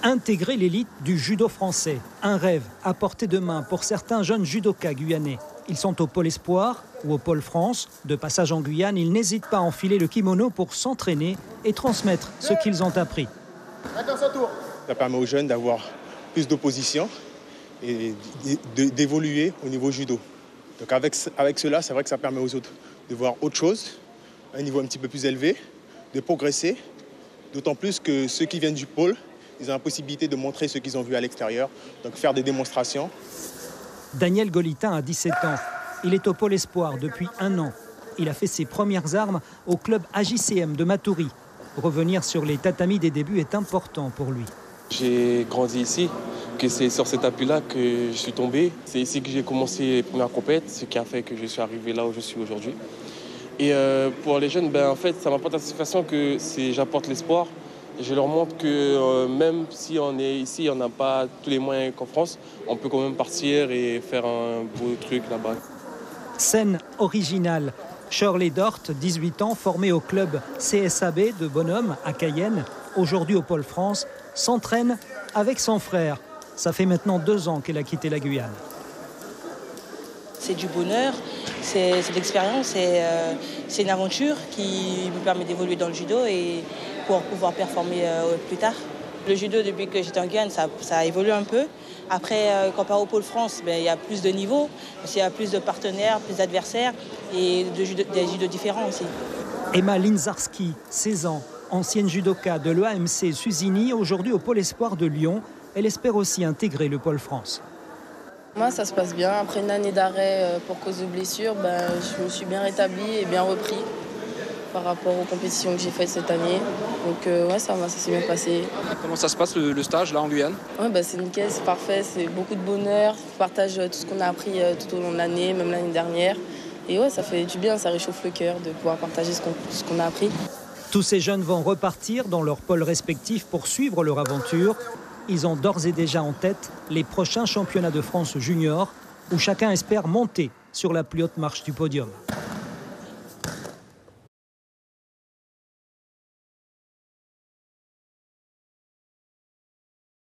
Intégrer l'élite du judo français, un rêve à portée de main pour certains jeunes judokas guyanais. Ils sont au Pôle Espoir ou au Pôle France. De passage en Guyane, ils n'hésitent pas à enfiler le kimono pour s'entraîner et transmettre ce qu'ils ont appris. Ça permet aux jeunes d'avoir plus d'opposition et d'évoluer au niveau judo. Donc avec cela, c'est vrai que ça permet aux autres de voir autre chose, un niveau un petit peu plus élevé, de progresser. D'autant plus que ceux qui viennent du pôle, ils ont la possibilité de montrer ce qu'ils ont vu à l'extérieur, donc faire des démonstrations. Daniel Golitin a 17 ans. Il est au Pôle Espoir depuis 1 an. Il a fait ses premières armes au club AJCM de Matoury. Revenir sur les tatamis des débuts est important pour lui. J'ai grandi ici, que c'est sur cet appui-là que je suis tombé. C'est ici que j'ai commencé les premières compètes, ce qui a fait que je suis arrivé là où je suis aujourd'hui. Et pour les jeunes, en fait, ça m'apporte la satisfaction que j'apporte l'espoir. Je leur montre que même si on est ici, on n'a pas tous les moyens qu'en France, on peut quand même partir et faire un beau truc là-bas. Scène originale. Shirley Dort, 18 ans, formée au club CSAB de Bonhomme à Cayenne, aujourd'hui au Pôle France, s'entraîne avec son frère. Ça fait maintenant 2 ans qu'elle a quitté la Guyane. C'est du bonheur, c'est de l'expérience, c'est une aventure qui me permet d'évoluer dans le judo et pour pouvoir performer plus tard. Le judo, depuis que j'étais en Guyane, ça a évolué un peu. Après, quand on part au Pôle France, il y a plus de niveaux, il y a plus de partenaires, plus d'adversaires et des judos différents aussi. Emma Linzarski, 16 ans, ancienne judoka de l'EAMC Suzini, aujourd'hui au Pôle Espoir de Lyon. Elle espère aussi intégrer le Pôle France. Moi, ça se passe bien. Après une année d'arrêt pour cause de blessure, je me suis bien rétablie et bien repris par rapport aux compétitions que j'ai faites cette année. Donc ça s'est bien passé. Comment ça se passe le stage là en Guyane ? C'est nickel, c'est parfait, c'est beaucoup de bonheur. On partage tout ce qu'on a appris tout au long de l'année, même l'année dernière. Et ça fait du bien, ça réchauffe le cœur de pouvoir partager ce qu'on a appris. Tous ces jeunes vont repartir dans leur pôle respectif pour suivre leur aventure. Ils ont d'ores et déjà en tête les prochains championnats de France juniors où chacun espère monter sur la plus haute marche du podium.